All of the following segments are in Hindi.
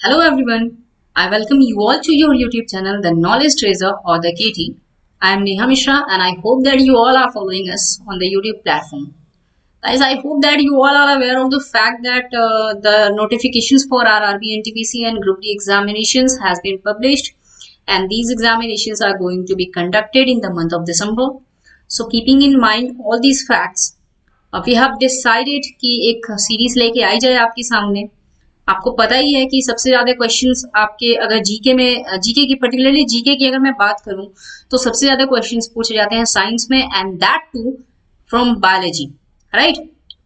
Hello everyone. I welcome you all to your YouTube channel, The Knowledge Treasure or the KT. I am Neha Mishra and I hope that you all are following us on the YouTube platform. Guys, I hope that you all are aware of the fact that the notifications for our RRB, NTPC and Group D examinations has been published, and these examinations are going to be conducted in the month of December. So keeping in mind all these facts, we have decided कि एक सीरीज लेके आई जाए आपके सामने। आपको पता ही है कि सबसे ज्यादा क्वेश्चंस आपके अगर जीके की पर्टिकुलरली जीके की अगर मैं बात करूं तो सबसे ज्यादा क्वेश्चंस पूछे जाते हैं साइंस में, and that too from biology, right.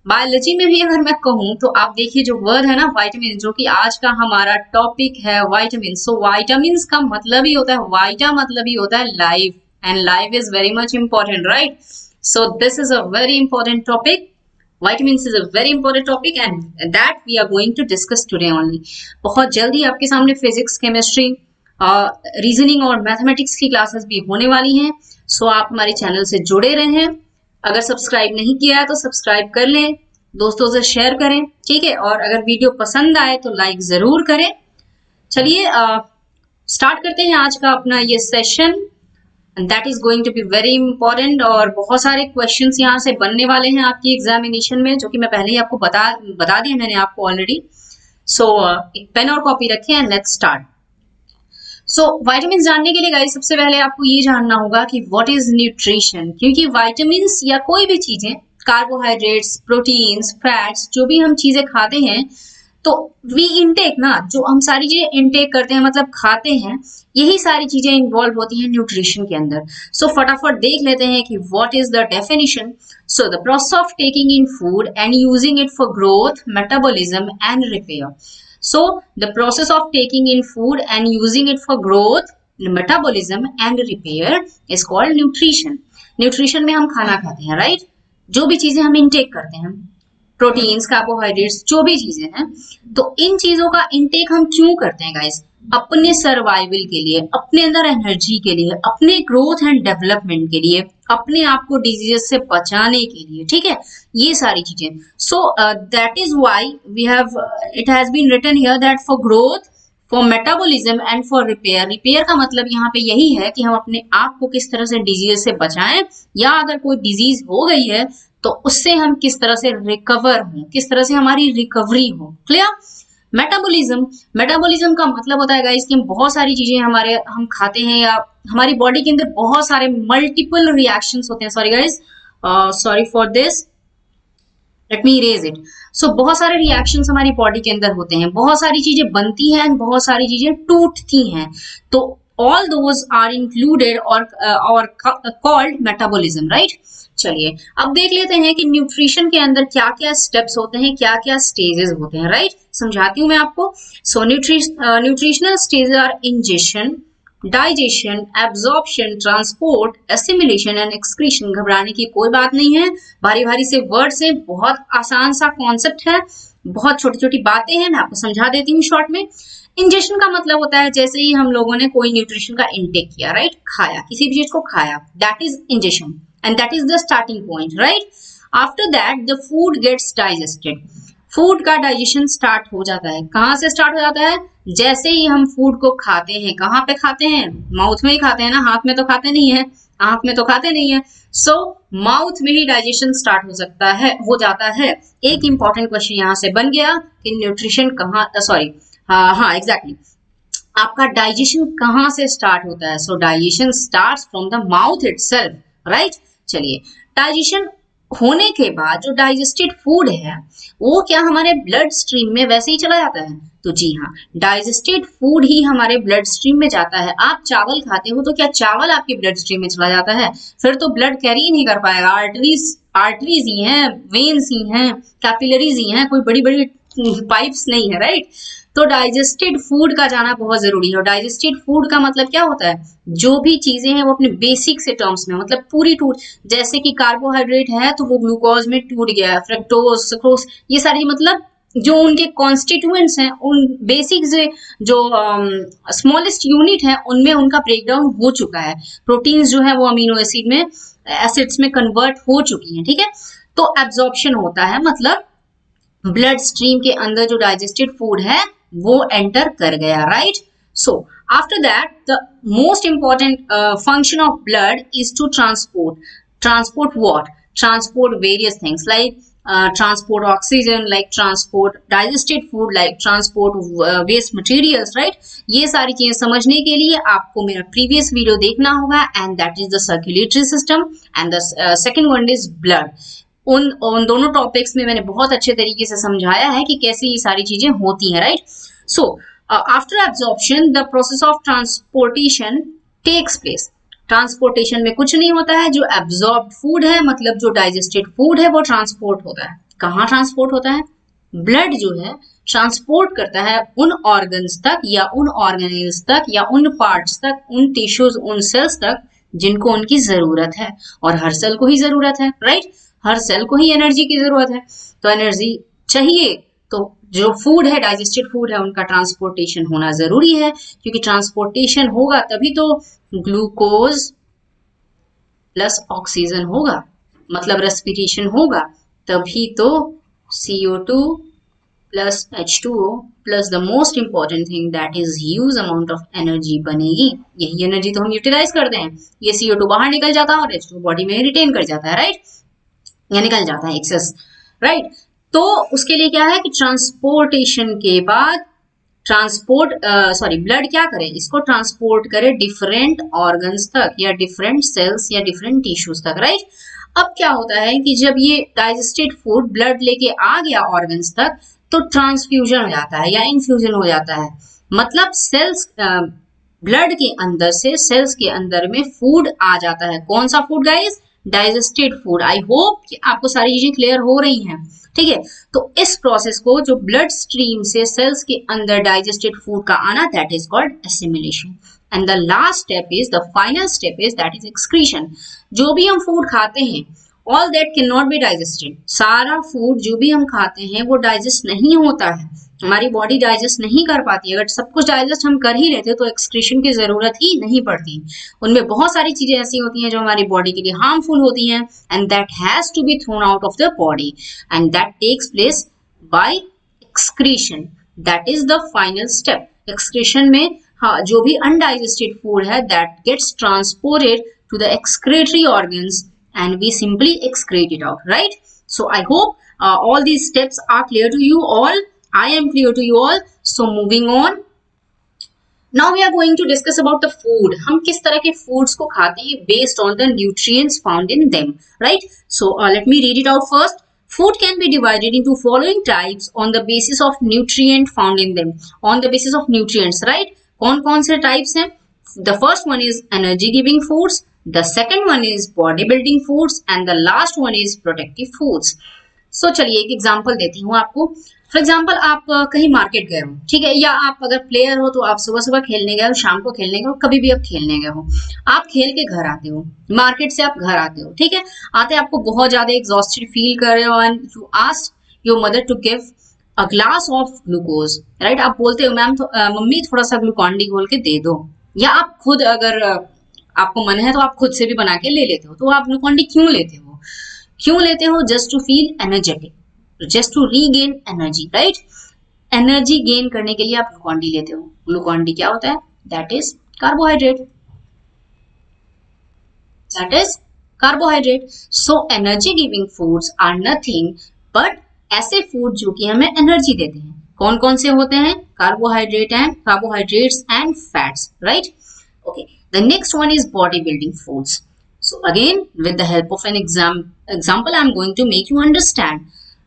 Biology में भी अगर मैं कहूं तो आप देखिए जो वर्ड है ना वाइटामिन, जो कि आज का हमारा टॉपिक है वाइटामिन। सो वाइटामिन का मतलब ही होता है वाइटा, मतलब ही होता है life, and life is very much important, right. So this is a very important topic. Vitamins is a very important topic and that we are going to discuss today only. बहुत जल्दी आपके सामने फिजिक्स, केमिस्ट्री, रीजनिंग और मैथमेटिक्स की क्लासेस भी होने वाली हैं. सो आप हमारे चैनल से जुड़े रहें. अगर सब्सक्राइब नहीं किया है तो सब्सक्राइब कर लें, दोस्तों से शेयर करें, ठीक है। और अगर वीडियो पसंद आए तो लाइक जरूर करें. चलिए स्टार्ट करते हैं आज का अपना ये session, and that is going to be very important. और बहुत सारे क्वेश्चंस यहाँ से बनने वाले हैं आपकी एग्जामिनेशन में, जो कि मैं पहले ही आपको बता दिया मैंने आपको ऑलरेडी. सो एक पेन और कॉपी रखें and let's start. So vitamin जानने के लिए गाइस सबसे पहले आपको ये जानना होगा कि व्हाट इज न्यूट्रिशन, क्योंकि वाइटामिन या कोई भी चीजें, कार्बोहाइड्रेट्स, प्रोटीन्स, फैट्स, जो भी हम चीजें खाते हैं तो वी इनटेक ना, जो हम सारी चीजें इनटेक करते हैं मतलब खाते हैं, यही सारी चीजें इन्वॉल्व होती हैं न्यूट्रिशन के अंदर. सो फटाफट देख लेते हैं कि what is the definition. So the process of taking in food and using it for growth, metabolism and repair. So the process of taking in food and using it for growth, metabolism and repair is called nutrition. Nutrition में हम खाना खाते हैं, राइट, जो भी चीजें हम इनटेक करते हैं, प्रोटीन्स, कार्बोहाइड्रेट्स, जो भी चीजें हैं, तो इन चीजों का इनटेक हम क्यों करते हैं गाइस? अपने सर्वाइवल के लिए, अपने अंदर एनर्जी के लिए, अपने ग्रोथ एंड डेवलपमेंट के लिए, अपने आप को डिजीजेस से बचाने के लिए, ठीक है, ये सारी चीजें. So that is why we have it has been written here that for growth, for metabolism and for repair. Repair का मतलब यहाँ पे यही है कि हम अपने आप को किस तरह से डिजीज से बचाएं, या अगर कोई डिजीज हो गई है तो उससे हम किस तरह से रिकवर हों, किस तरह से हमारी रिकवरी हो. क्लियर? मेटाबॉलिज्म का मतलब होता है गाइस कि हम बहुत सारी चीजें हम खाते हैं, या हमारी बॉडी के अंदर बहुत सारे मल्टीपल रिएक्शंस होते हैं. Sorry guys, sorry for this, let me erase it. So बहुत सारे रिएक्शंस हमारी बॉडी के अंदर होते हैं, बहुत सारी चीजें बनती हैं, बहुत सारी चीजें टूटती हैं. तो all those are included or called metabolism, right? चलिए अब देख लेते हैं कि न्यूट्रिशन के अंदर क्या क्या स्टेप्स होते हैं, क्या क्या स्टेजेस होते हैं, राइट? समझाती हूँ मैं आपको. So nutritional stages are ingestion, digestion, absorption, transport, assimilation and excretion. घबराने की कोई बात नहीं है, भारी भारी से वर्ड्स हैं, बहुत आसान सा कॉन्सेप्ट है, बहुत छोटी छोटी बातें हैं, मैं आपको समझा देती हूँ शॉर्ट में. इंजेशन का मतलब होता है जैसे ही हम लोगों ने कोई न्यूट्रिशन का इंटेक किया, राइट, खाया, किसी भी चीज को खाया, that is ingestion and that is the starting point, right. After that the food gets digested. Food का डाइजेशन स्टार्ट हो जाता है. कहाँ से स्टार्ट हो जाता है? जैसे ही हम फूड को खाते हैं. कहाँ पे खाते हैं? माउथ में ही खाते हैं ना, हाथ में तो खाते नहीं है, आंख में तो खाते नहीं है. सो माउथ में ही डाइजेशन स्टार्ट हो जाता है. एक इंपॉर्टेंट क्वेश्चन यहाँ से बन गया कि न्यूट्रिशन कहाँ, सॉरी, हाँ एग्जैक्टली, आपका डाइजेशन कहाँ से स्टार्ट होता है? सो digestion starts from the mouth itself, right. चलिए, डाइजेशन होने के बाद जो डाइजेस्टेड फूड है वो क्या हमारे ब्लड स्ट्रीम में वैसे ही चला जाता है? तो जी हाँ, डाइजेस्टेड फूड ही हमारे ब्लड स्ट्रीम में जाता है. आप चावल खाते हो तो क्या चावल आपके ब्लड स्ट्रीम में चला जाता है? फिर तो ब्लड कैरी नहीं कर पाएगा. आर्टरीज ही हैं, वेन्स ही हैं, कैपिलरीज ही हैं, कोई बड़ी बड़ी पाइप्स नहीं है, राइट. तो डाइजेस्टेड फूड का जाना बहुत जरूरी है. और डाइजेस्टेड फूड का मतलब क्या होता है? जो भी चीजें हैं वो अपने बेसिक से टर्म्स में, मतलब पूरी टूट, जैसे कि कार्बोहाइड्रेट है तो वो ग्लूकोज में टूट गया, फ्रक्टोज, सुक्रोज, ये सारी मतलब जो उनके कॉन्स्टिट्यूएंट्स हैं, उन बेसिक जो स्मॉलेस्ट यूनिट है उनमें उनका ब्रेकडाउन हो चुका है. प्रोटीन्स जो है वो अमीनो एसिड में, एसिड्स में कन्वर्ट हो चुकी हैं, ठीक है. तो एब्जॉर्प्शन होता है, मतलब ब्लड स्ट्रीम के अंदर जो डाइजेस्टेड फूड है वो एंटर कर गया, right? So after that the most important function of blood is to transport what? Transport various things like transport oxygen, like transport digested food, like transport waste materials, right? ये सारी चीजें समझने के लिए आपको मेरा प्रीवियस वीडियो देखना होगा, and that is the circulatory system and the second one is blood. उन दोनों टॉपिक्स में मैंने बहुत अच्छे तरीके से समझाया है कि कैसे ये सारी चीजें होती हैं, right? So after absorption the process of transportation takes place. Transportation में कुछ नहीं होता है, जो एब्जॉर्ब फूड है, मतलब जो डाइजेस्टेड फूड है, वो ट्रांसपोर्ट होता है। कहाँ ट्रांसपोर्ट होता है? ब्लड जो है ट्रांसपोर्ट करता है उन ऑर्गन्स तक या उन ऑर्गेनेल्स तक या उन पार्ट्स तक, उन टिश्यूज, उन सेल्स तक जिनको उनकी जरूरत है। और हर सेल को ही जरूरत है, राइट? हर सेल को ही एनर्जी की जरूरत है, तो एनर्जी चाहिए, तो जो फूड है, डाइजेस्टेड फूड है, उनका ट्रांसपोर्टेशन होना जरूरी है, क्योंकि ट्रांसपोर्टेशन होगा तभी तो ग्लूकोज प्लस ऑक्सीजन होगा, मतलब रेस्पिरेशन होगा, तभी तो CO2 plus H2O plus the most important thing that is huge amount of energy बनेगी। यही एनर्जी तो हम यूटिलाइज करते हैं। ये CO2 बाहर निकल जाता है और H2O बॉडी में रिटेन कर जाता है, राइट? या निकल जाता है एक्सेस, राइट? तो उसके लिए क्या है कि ट्रांसपोर्टेशन के बाद ब्लड क्या करे? इसको ट्रांसपोर्ट करे डिफरेंट ऑर्गन्स तक या डिफरेंट सेल्स या डिफरेंट टिश्यूज तक, राइट? अब क्या होता है कि जब ये डाइजेस्टेड फूड ब्लड लेके आ गया ऑर्गन्स तक, तो ट्रांसफ्यूजन हो जाता है या इन्फ्यूजन हो जाता है, मतलब सेल्स ब्लड के अंदर से सेल्स के अंदर में फूड आ जाता है। कौन सा food guys? Digested food. I hope कि आपको सारी चीजें क्लियर हो रही हैं, ठीक है? तो इस प्रोसेस को, जो ब्लड स्ट्रीम से सेल्स के अंदर डाइजेस्टेड फूड का आना, that is called assimilation. And the last step is, the final step is, that is excretion. जो भी हम फूड खाते हैं, all that can not be digested. सारा फूड जो भी हम खाते हैं वो डाइजेस्ट नहीं होता है, हमारी बॉडी डाइजेस्ट नहीं कर पाती। अगर सब कुछ डाइजेस्ट हम कर ही लेते तो एक्सक्रीशन की जरूरत ही नहीं पड़ती। उनमें बहुत सारी चीजें ऐसी होती हैं जो हमारी बॉडी के लिए हार्मफुल होती हैं, and that has to be thrown out of the body, and that takes place by excretion. That is the final step. Excretion में जो भी अनडाइजेस्टेड फूड है, that gets transported to the excretory organs and we simply excrete it out, right? So I hope all these steps are clear to you all. I am clear to you all. So moving on, now we are going to discuss about the food. हम किस तरह के foods को खाते हैं based on the nutrients found in them, right? So let me read it out first. Food can be divided into following types on the basis of nutrient found in them. On the basis of nutrients, right? कौन-कौन से types हैं? The first one is energy giving foods. The second one is bodybuilding foods and the last one is protective foods. So चलिए एक एग्जांपल देती हूँ आपको। फॉर एग्जांपल आप कहीं मार्केट गए हो, ठीक है, या आप अगर प्लेयर हो तो आप सुबह सुबह खेलने गए हो, शाम को खेलने गए हो, कभी भी आप खेलने गए हो, आप खेल के घर आते हो, मार्केट से आप घर आते हो, ठीक है, आते आपको बहुत ज्यादा एग्जॉस्टेड फील कर रहे हो, and you ask your mother to give a glass of glucose, right? आप बोलते हो मैम मम्मी थोड़ा सा ग्लूकॉन डी घोल के दे दो, या आप खुद अगर आपको मन है तो आप खुद से भी बना के ले लेते हो। तो आप ग्लूकॉन डी क्यों लेते हो? क्यों लेते हो? Just to feel energetic, just to regain energy, right? Energy gain करने के लिए आप ग्लूकॉन डी लेते हो। ग्लूकॉन डी क्या होता है? That is carbohydrate, that is carbohydrate. So energy giving foods are nothing but ऐसे फूड जो कि हमें एनर्जी देते हैं। कौन कौन से होते हैं? Carbohydrates and fats, right? Okay, the next one is bodybuilding foods. So again, with the help of an example, I'm going to make you understand.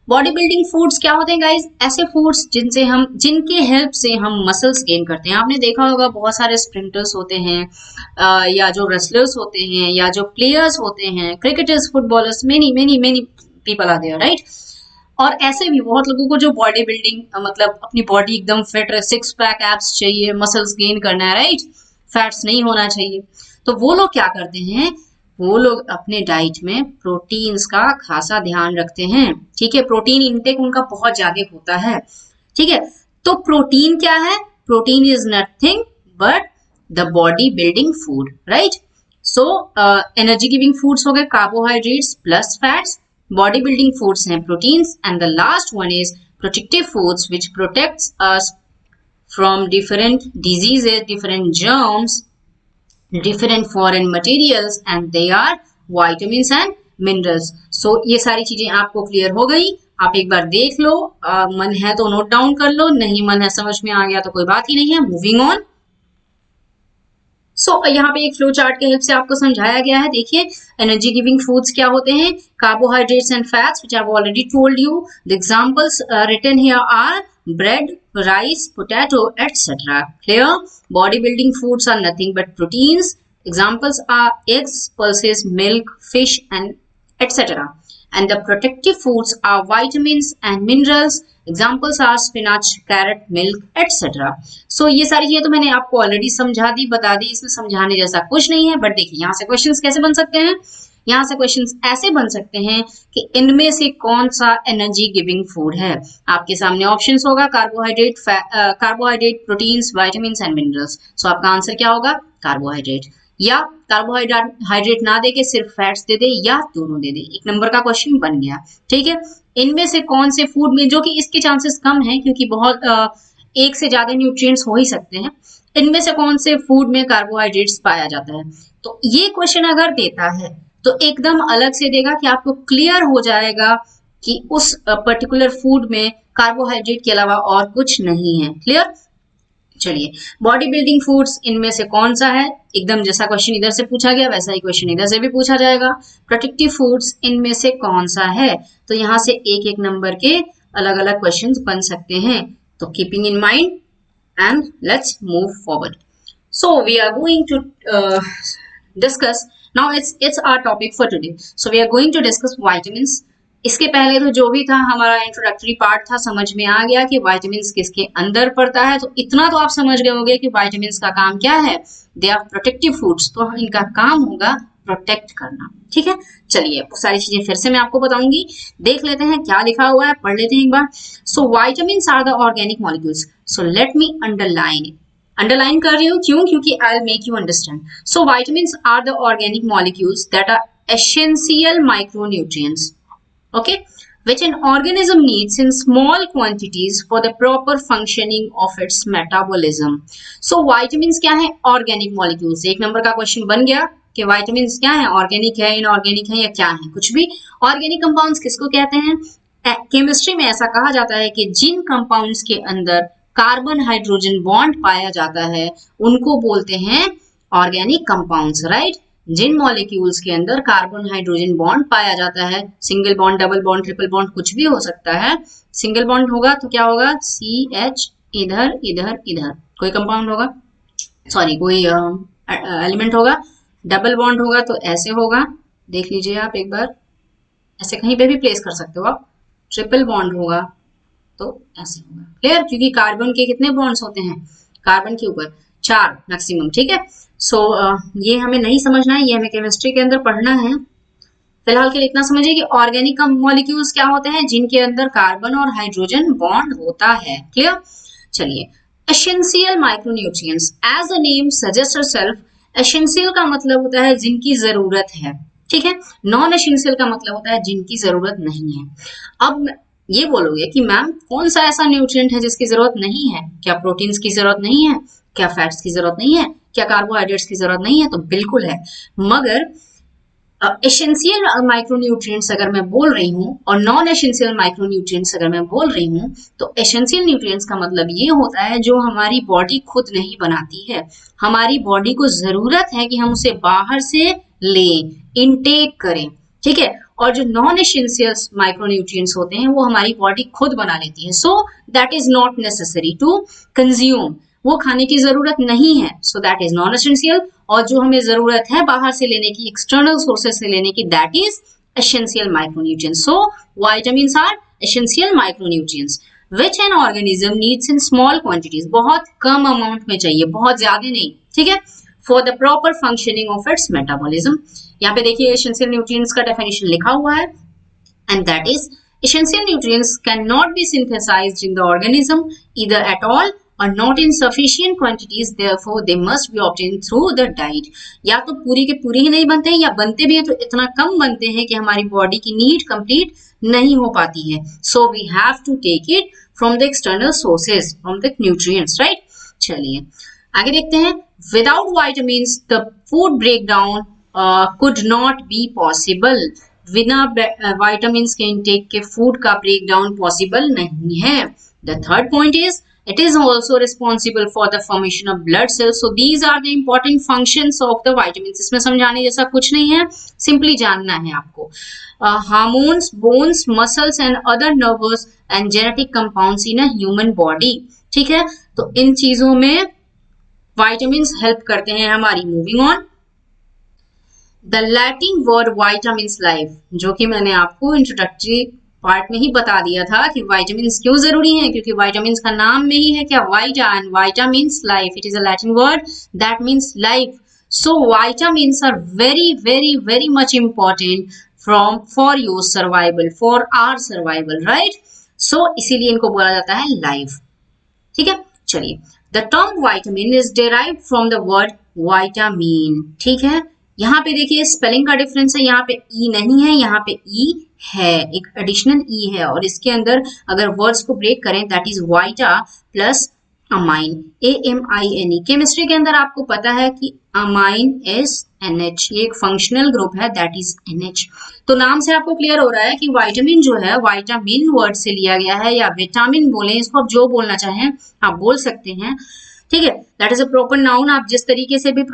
Bodybuilding foods क्या होते हैं guys? ऐसे foods जिनके हेल्प से हम मसल्स गेन करते हैं। आपने देखा होगा बहुत सारे स्प्रिंटर्स होते हैं, या जो रेसलर्स होते हैं, या जो प्लेयर्स होते हैं, cricketers, footballers, many people are there, right? और ऐसे भी बहुत लोगों को जो बॉडी बिल्डिंग, मतलब अपनी बॉडी एकदम फिट, सिक्स पैक एब्स चाहिए, मसल्स गेन करना है, राइट? फैट्स नहीं होना चाहिए। तो वो लोग क्या करते हैं? वो लोग अपने डाइट में प्रोटीन्स का खासा ध्यान रखते हैं, ठीक है? प्रोटीन इनटेक उनका बहुत ज्यादा होता है, ठीक है? तो प्रोटीन क्या है? Protein is nothing but the body building food, right? So energy giving foods हो गए carbohydrates plus fats, body building foods हैं proteins, and the last one is protective foods which protects us from different diseases, different germs, different foreign materials, and they are vitamins and minerals. So ये सारी चीजें आपको क्लियर हो गई, आप एक बार देख लो, मन है तो नोट डाउन कर लो, नहीं मन है समझ में आ गया तो कोई बात ही नहीं है, मूविंग ऑन। सो यहाँ पे एक फ्लो चार्ट के हेल्प से आपको समझाया गया है। देखिए एनर्जी गिविंग फूड्स क्या होते हैं, carbohydrates and fats which I have already told you. The examples written here are bread, rice, potato, etc. Clear? Body building foods are nothing but proteins. Examples are eggs, pulses, milk, fish, and etc. And the protective foods are vitamins and minerals. Examples are spinach, carrot, milk, etc. So ये सारी चीजें तो मैंने आपको ऑलरेडी समझा दी, बता दी, इसमें समझाने जैसा कुछ नहीं है। बट देखिए यहाँ से क्वेश्चंस कैसे बन सकते हैं, यहाँ से क्वेश्चंस ऐसे बन सकते हैं कि इनमें से कौन सा एनर्जी गिविंग फूड है। आपके सामने ऑप्शंस होगा carbohydrate, proteins, vitamins and minerals. So आपका आंसर क्या होगा, कार्बोहाइड्रेट। या कार्बोहाइड्रेट ना दे के सिर्फ फैट्स दे दे, या दोनों दे दे, एक नंबर का क्वेश्चन बन गया। ठीक है, इनमें से कौन से फूड में, जो कि इसके चांसेस कम है क्योंकि बहुत एक से ज्यादा न्यूट्रिएंट्स हो ही सकते हैं, इनमें से कौन से फूड में कार्बोहाइड्रेट्स पाया जाता है। तो ये क्वेश्चन अगर देता है तो एकदम अलग से देगा कि आपको क्लियर हो जाएगा कि उस पर्टिकुलर फूड में कार्बोहाइड्रेट के अलावा और कुछ नहीं है। क्लियर? चलिए, बॉडी बिल्डिंग फूड्स इनमें से कौन सा है, एकदम जैसा क्वेश्चन इधर से पूछा गया वैसा ही क्वेश्चन इधर से भी पूछा जाएगा। प्रोटेक्टिव फूड्स इनमें से कौन सा है, तो यहाँ से एक एक नंबर के अलग अलग क्वेश्चंस बन सकते हैं। तो keeping in mind and let's move forward. So we are going to discuss now it's our topic for today. So we are going to discuss vitamins. इसके पहले तो जो भी था हमारा इंट्रोडक्टरी पार्ट था, समझ में आ गया कि विटामिन्स किसके अंदर पड़ता है। तो इतना तो आप समझ गए होंगे कि विटामिन्स का काम क्या है, दे आर प्रोटेक्टिव फूड्स, तो इनका काम होगा प्रोटेक्ट करना। ठीक है, चलिए सारी चीजें फिर से मैं आपको बताऊंगी, देख लेते हैं क्या लिखा हुआ है, पढ़ लेते हैं एक बार। So vitamins are the organic molecules. So let me underline कर रही हूँ, क्यों? क्योंकि I will make you understand. So vitamins are the organic molecules that are essential micronutrients, okay, which an organism needs in small quantities for the proper functioning of its metabolism. So vitamins क्या है, ऑर्गेनिक मॉलिक्यूल्स। एक नंबर का क्वेश्चन बन गया कि विटामिन्स क्या है, ऑर्गेनिक है, इनऑर्गेनिक है, या क्या है, कुछ भी। ऑर्गेनिक कंपाउंड्स किसको कहते हैं? केमिस्ट्री में ऐसा कहा जाता है कि जिन कंपाउंड्स के अंदर कार्बन हाइड्रोजन बॉन्ड पाया जाता है उनको बोलते हैं ऑर्गेनिक कंपाउंड्स, राइट। जिन मॉलिक्यूल्स के अंदर कार्बन हाइड्रोजन बॉन्ड पाया जाता है, single bond, double bond, triple bond, कुछ भी हो सकता है। सिंगल बॉन्ड होगा तो क्या होगा, CH, इधर इधर इधर कोई कंपाउंड होगा, सॉरी कोई एलिमेंट होगा। डबल बॉन्ड होगा तो ऐसे होगा, देख लीजिए आप एक बार, ऐसे कहीं पे भी प्लेस कर सकते हो आप। ट्रिपल बॉन्ड होगा तो ऐसे होगा। क्लियर? क्योंकि कार्बन के कितने बॉन्ड्स होते हैं, कार्बन के ऊपर 4 मैक्सिमम। ठीक है, सो ये हमें नहीं समझना है, ये हमें केमिस्ट्री के अंदर पढ़ना है। फिलहाल के लिए इतना समझिए कि ऑर्गेनिक मॉलिक्यूल्स क्या होते हैं, जिनके अंदर कार्बन और हाइड्रोजन बॉन्ड होता है। क्लियर? चलिए, essential micronutrients, as the name suggest itself, essential का मतलब होता है जिनकी जरूरत है। ठीक है, नॉन एसेंशियल का मतलब होता है जिनकी जरूरत नहीं है। अब ये बोलोगे कि मैम कौन सा ऐसा न्यूट्रिएंट है जिसकी जरूरत नहीं है? क्या प्रोटीन्स की जरूरत नहीं है? क्या फैट्स की जरूरत नहीं है? क्या कार्बोहाइड्रेट्स की जरूरत नहीं है? तो बिल्कुल है। मगर एसेंशियल माइक्रोन्यूट्रिएंट्स अगर मैं बोल रही हूँ और नॉन एसेंशियल माइक्रोन्यूट्रिएंट्स अगर मैं बोल रही हूँ, तो एसेंशियल न्यूट्रिएंट्स का मतलब ये होता है जो हमारी बॉडी खुद नहीं बनाती है, हमारी बॉडी को जरूरत है कि हम उसे बाहर से लें, इनटेक करें। ठीक है, और जो नॉन एसेंशियल माइक्रोन्यूट्रिएंट्स होते हैं वो हमारी बॉडी खुद बना लेती है। So that is not necessary to consume, वो खाने की जरूरत नहीं है। So that is non essential. और जो हमें जरूरत है बाहर से लेने की, एक्सटर्नल सोर्सेस से लेने की, that is essential micronutrients. So vitamins are essential micronutrients which an organism needs in small quantities, बहुत कम अमाउंट में चाहिए, बहुत ज्यादा नहीं। ठीक है, for the proper functioning of its metabolism. यहाँ पे देखिए एसेंशियल न्यूट्रिएंट्स का डेफिनेशन लिखा हुआ है, and that is essential nutrients cannot be synthesized in the organism either at all or not in sufficient quantities, therefore they must be obtained through the diet. या तो पूरी के पूरी ही नहीं बनते हैं, या बनते भी हैं तो इतना कम बनते हैं कि हमारी बॉडी की नीड कंप्लीट नहीं हो पाती है। So we have to take it from the external sources, from the nutrients, right? चलिए आगे देखते हैं। Without vitamins the food break down could not be possible. बिना वाइटामिन्स के इनटेक के फूड का ब्रेक डाउन पॉसिबल नहीं है। The third point is it is also responsible for the formation of blood cells. So these are the important functions of the vitamins. इसमें समझाने जैसा कुछ नहीं है, सिंपली जानना है आपको। Hormones, bones, muscles and other nervous and genetic compounds in a human body. ठीक है, तो इन चीजों में विटामिन्स हेल्प करते हैं हमारी। Moving on, the Latin word vitamins life, जो कि मैंने आपको इंट्रोडक्टरी पार्ट में ही बता दिया था कि विटामिन्स क्यों जरूरी हैं, क्योंकि विटामिन्स का नाम में ही है क्या, vita, and vita means life. It is a Latin word that means life. So vitamins are very very very much important from for your survival, for our survival, right. So इसीलिए इनको बोला जाता है लाइफ। ठीक है, चलिए, the term vitamin is derived from the word vitamin. ठीक है, यहाँ पे देखिए स्पेलिंग का डिफरेंस है, यहाँ पे ई नहीं है, यहाँ पे ई है, एक एडिशनल ई है, और इसके अंदर अगर वर्ड्स को ब्रेक करें that is vita plus amine, AMINE। Chemistry के अंदर आपको पता है कि अमाइन SNH, ये एक फंक्शनल ग्रुप है दैट इज NH। तो नाम से आपको क्लियर हो रहा है कि विटामिन जो है विटामिन वर्ड से लिया गया है, या विटामिन बोले, इसको आप जो बोलना चाहें आप बोल सकते हैं। ठीक है, that is a proper noun. आप जिस तरीके से भी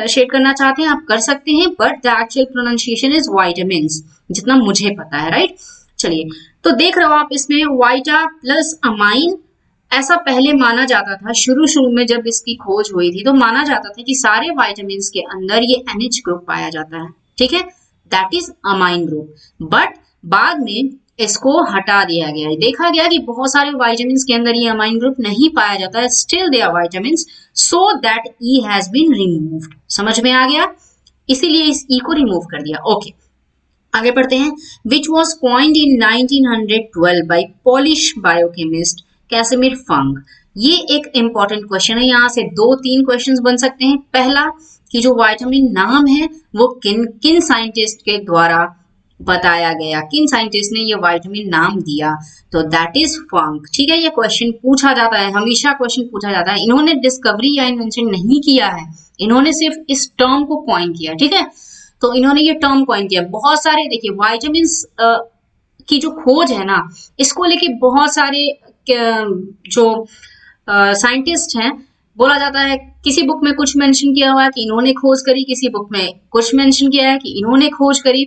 शेड करना चाहते हैं आप कर सकते हैं, but the actual pronunciation is vitamins, जितना मुझे पता है, राइट। चलिए, तो देख रहे हो आप इसमें वाइटा प्लस अमाइन, ऐसा पहले माना जाता था, शुरू में जब इसकी खोज हुई थी तो माना जाता था कि सारे विटामिन्स के अंदर ये NH ग्रुप पाया जाता है। ठीक है, that is amine group. But बाद में इसको हटा दिया गया, देखा गया कि बहुत सारे विटामिन्स के अंदर ये अमाइन ग्रुप नहीं पाया जाता है, still they are vitamins, so that E has been removed. समझ में आ गया, इसीलिए इस ई को रिमूव कर दिया। ओके, आगे पढ़ते हैं। Which was coined in 1912 by Polish biochemist Casimir Funk. ये एक इंपॉर्टेंट क्वेश्चन है, यहाँ से 2-3 क्वेश्चंस बन सकते हैं। पहला कि जो विटामिन नाम है वो किन किन साइंटिस्ट के द्वारा बताया गया, किन साइंटिस्ट ने ये विटामिन नाम दिया, तो दैट इज फंक। ठीक है, ये क्वेश्चन पूछा जाता है, हमेशा क्वेश्चन पूछा जाता है। इन्होंने डिस्कवरी या इन्वेंशन नहीं किया है, इन्होंने सिर्फ इस टर्म को कॉइन किया। ठीक है, तो इन्होंने ये टर्म कॉइन किया। बहुत सारे देखिए विटामिन्स की जो खोज है ना, इसको लेके बहुत सारे जो साइंटिस्ट हैं, बोला जाता है किसी बुक में कुछ मेंशन किया हुआ है कि इन्होंने खोज करी, किसी बुक में कुछ मेंशन किया है कि इन्होंने खोज करी।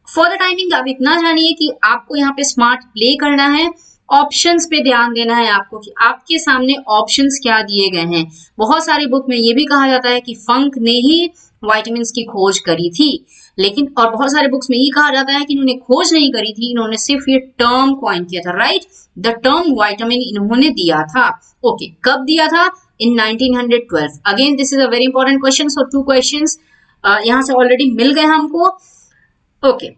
फॉर द टाइमिंग आप इतना जानिए कि आपको यहाँ पे स्मार्ट प्ले करना है, ऑप्शंस पे ध्यान देना है आपको कि आपके सामने ऑप्शंस क्या दिए गए हैं। बहुत सारे बुक में ये भी कहा जाता है कि फंक ने ही विटामिन्स की खोज करी थी, लेकिन और बहुत सारे बुक्स में ये कहा जाता है कि इन्होंने खोज नहीं करी थी, इन्होंने सिर्फ ये टर्म कॉइन किया था, राइट। द टर्म विटामिन इन्होंने दिया था। ओके, कब दिया था? इन 1912। Again this is a very important question, so 2 questions यहाँ से ऑलरेडी मिल गए हमको। Okay,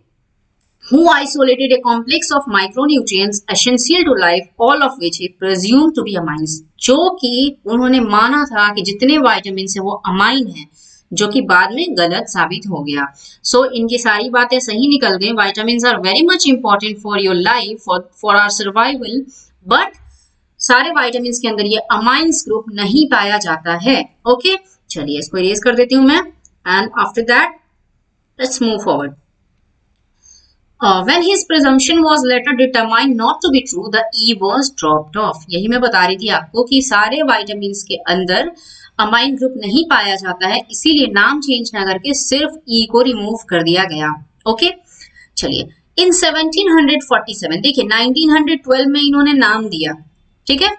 who isolated a complex of micronutrients essential to life, all of which is presumed to be amines, जो कि उन्होंने माना था कि जितने विटामिन है वो अमाइन है, जो कि बाद में गलत साबित हो गया। सो इनकी सारी बातें सही निकल गई। Vitamin are very much important for your life, for our survival, but सारे विटामिन के अंदर ये अमाइंस ग्रुप नहीं पाया जाता है। ओके, चलिए इसको इरेज कर देती हूँ मैं, and after that let's move forward. When his presumption was later determined not to be true, the E was dropped off. यही मैं बता रही थी आपको कि सारे विटामिन के अंदर अमाइन ग्रुप नहीं पाया जाता है, इसीलिए नाम चेंज ना करके सिर्फ E को रिमूव कर दिया गया। ओके, चलिए, इन 1747, देखिए 1912 में इन्होंने नाम दिया, ठीक है,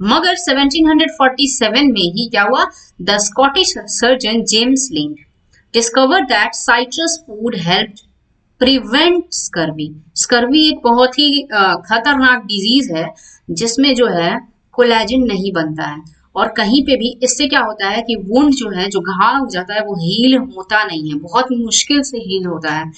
मगर 1747 में ही क्या हुआ, the Scottish surgeon James Lind discovered that citrus food helped prevent scurvy. Scurvy एक बहुत ही खतरनाक डिजीज है जिसमें जो है कोलेजन नहीं बनता है, और कहीं पे भी इससे क्या होता है कि वुंड जो है, जो घाव हो जाता है वो हील होता नहीं है, बहुत मुश्किल से हील होता है।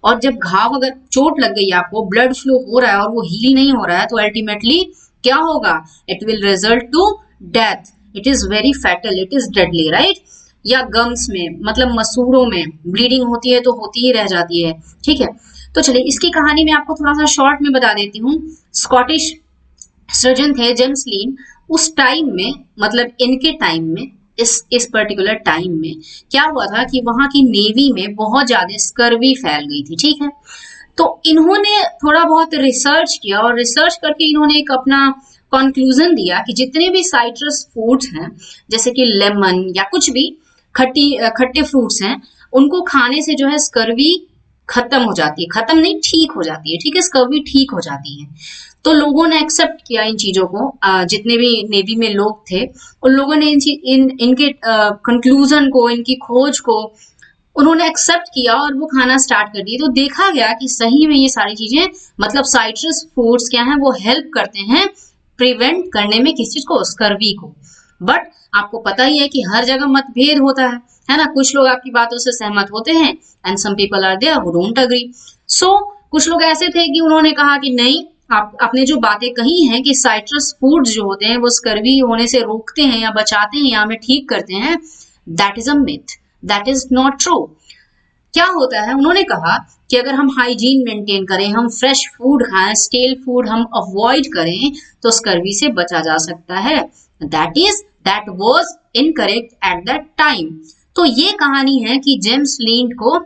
और जब घाव, अगर चोट लग गई आपको, ब्लड फ्लो हो रहा है और वो हील नहीं हो रहा है, तो अल्टीमेटली क्या होगा, it will result to death. It is very fatal, it is deadly, right. या गम्स में, मतलब मसूड़ों में ब्लीडिंग होती है तो होती ही रह जाती है, ठीक है। तो चलिए इसकी कहानी में आपको थोड़ा सा शॉर्ट में बता देती हूँ। स्कॉटिश सर्जन थे जेम्स लीन, उस टाइम में, मतलब इनके टाइम में, इस पर्टिकुलर टाइम में क्या हुआ था कि वहां की नेवी में बहुत ज्यादा स्कर्वी फैल गई थी, ठीक है। तो इन्होंने थोड़ा बहुत रिसर्च किया और रिसर्च करके इन्होंने एक अपना कंक्लूजन दिया कि जितने भी साइट्रस फ्रूट्स हैं, जैसे कि लेमन या कुछ भी खट्टे फ्रूट्स हैं, उनको खाने से जो है स्कर्वी खत्म हो जाती है, खत्म नहीं ठीक हो जाती है, ठीक है, स्कर्वी ठीक हो जाती है। तो लोगों ने एक्सेप्ट किया इन चीजों को, जितने भी नेवी में लोग थे उन लोगों ने इनके कंक्लूजन को, इनकी खोज को उन्होंने एक्सेप्ट किया और वो खाना स्टार्ट कर दिए। तो देखा गया कि सही में ये सारी चीजें, मतलब साइट्रस फ्रूट्स क्या हैं, वो हेल्प करते हैं प्रिवेंट करने में किस चीज को, स्कर्वी को। बट आपको पता ही है कि हर जगह मतभेद होता है ना। कुछ लोग आपकी बातों से सहमत होते हैं and some people are there who don't agree. So कुछ लोग ऐसे थे कि उन्होंने कहा कि नहीं, आपने जो बातें कही हैं कि साइट्रस फूड्स जो होते हैं वो स्कर्वी होने से रोकते हैं या बचाते हैं या हमें ठीक करते हैं, that is a myth, that is not true. क्या होता है, उन्होंने कहा कि अगर हम हाइजीन मेंटेन करें, हम फ्रेश फूड खाएं, स्टेल फूड हम अवॉइड करें, तो स्कर्वी से बचा जा सकता है। That was incorrect at that time. तो ये कहानी है कि जेम्स लिंड को,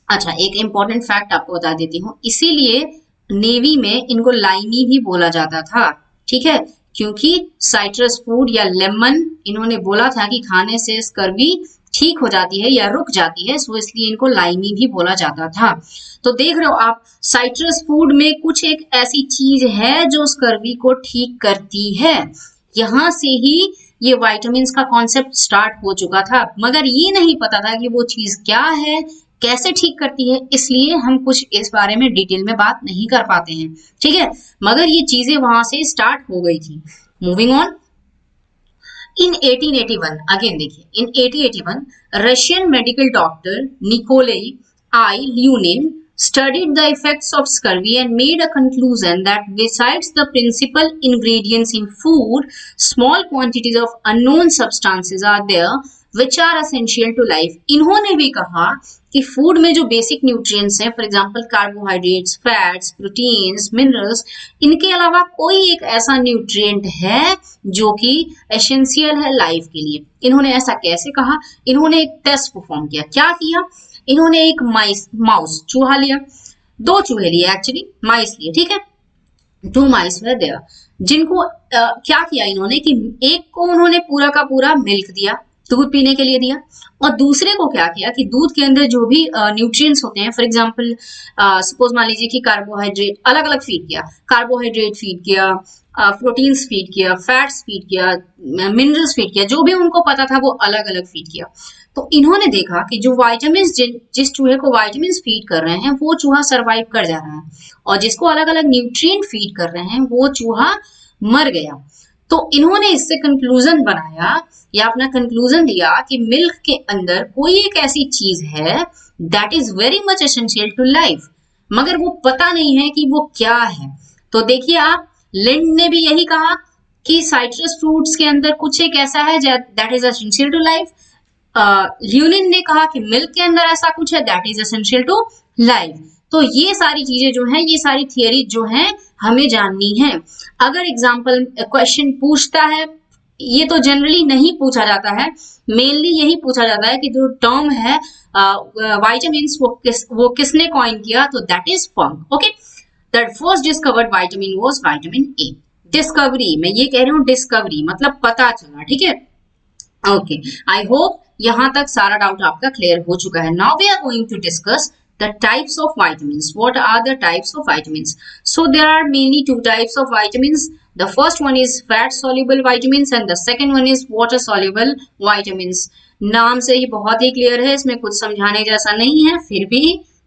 अच्छा एक इंपॉर्टेंट फैक्ट आपको बता देती हूँ, इसीलिए नेवी में इनको लाइमी भी बोला जाता था, ठीक है, क्योंकि साइट्रस फूड या लेमन इन्होंने बोला था कि खाने से स्कर्वी ठीक हो जाती है या रुक जाती है, सो इसलिए इनको लाइमी भी बोला जाता था। तो देख रहे हो आप, साइट्रस फूड में कुछ एक ऐसी चीज है जो स्कर्वी को ठीक करती है। यहां से ही ये विटामिन का कॉन्सेप्ट स्टार्ट हो चुका था, मगर ये नहीं पता था कि वो चीज क्या है, कैसे ठीक करती है, इसलिए हम कुछ इस बारे में डिटेल में बात नहीं कर पाते हैं, ठीक है। मगर ये चीजें वहां से स्टार्ट हो गई थी। मूविंग ऑन, इन 1881, अगेन देखिए, in 1881 Russian medical doctor Nikolai I Lunin studied the effects of scurvy and made a conclusion that besides the principal ingredients in food, small quantities of unknown substances are there which are essential to life. इन्होंने भी कहा कि फूड में जो बेसिक न्यूट्रिएंट्स हैं, for example carbohydrates, fats, proteins, minerals, इनके अलावा कोई एक ऐसा न्यूट्रिएंट है जो कि एसेंशियल है लाइफ के लिए। इन्होंने ऐसा कैसे कहा, इन्होंने एक टेस्ट परफॉर्म किया। क्या किया, इन्होंने एक माउस चूहा लिया, दो चूहे लिए, एक्चुअली माइस लिए, ठीक है, 2 माइस वर देयर, जिनको क्या किया इन्होंने कि एक को उन्होंने पूरा का पूरा मिल्क दिया, दूध पीने के लिए दिया, और दूसरे को क्या किया कि दूध के अंदर जो भी न्यूट्रिएंट्स होते हैं, फॉर एग्जांपल सपोज मान लीजिए कि कार्बोहाइड्रेट अलग अलग फीड किया, कार्बोहाइड्रेट फीड किया, प्रोटीन्स फीड किया, फैट्स फीड किया, मिनरल्स फीड किया, जो भी उनको पता था वो अलग अलग फीड किया। तो इन्होंने देखा कि जो वाइटामिन, जिस चूहे को वाइटामिन फीड कर रहे हैं वो चूहा सरवाइव कर जा रहा है, और जिसको अलग अलग न्यूट्रिएंट फीड कर रहे हैं वो चूहा मर गया। तो इन्होंने इससे कंक्लूजन बनाया या अपना कंक्लूजन दिया कि मिल्क के अंदर कोई एक ऐसी चीज है that is very much essential to life, मगर वो पता नहीं है कि वो क्या है। तो देखिए आप, लिंड ने भी यही कहा कि साइट्रस फ्रूट्स के अंदर कुछ एक ऐसा है that is essential to life. Lunin ने कहा कि मिल्क के अंदर ऐसा कुछ है that is essential to life. तो ये सारी चीजें जो हैं, ये सारी थियरी जो हैं हमें जाननी है। अगर एग्जाम्पल क्वेश्चन पूछता है, ये तो जनरली नहीं पूछा जाता है, मेनली यही पूछा जाता है कि जो टर्म है विटामिन्स वो किसने कॉइन किया, तो that is funk. Okay, that first discovered vitamin was vitamin A. Discovery, मैं ये कह रही हूँ डिस्कवरी मतलब पता चला, ठीक है। ओके, आई होप यहां तक सारा डाउट आपका क्लियर हो चुका है। Now we are going to discuss the types of vitamins. What are the types of vitamins? So there are mainly 2 types of vitamins. The first one is fat soluble vitamins and the second one is water soluble vitamins. नाम से ही बहुत ही क्लियर है, इसमें कुछ समझाने जैसा नहीं है, फिर भी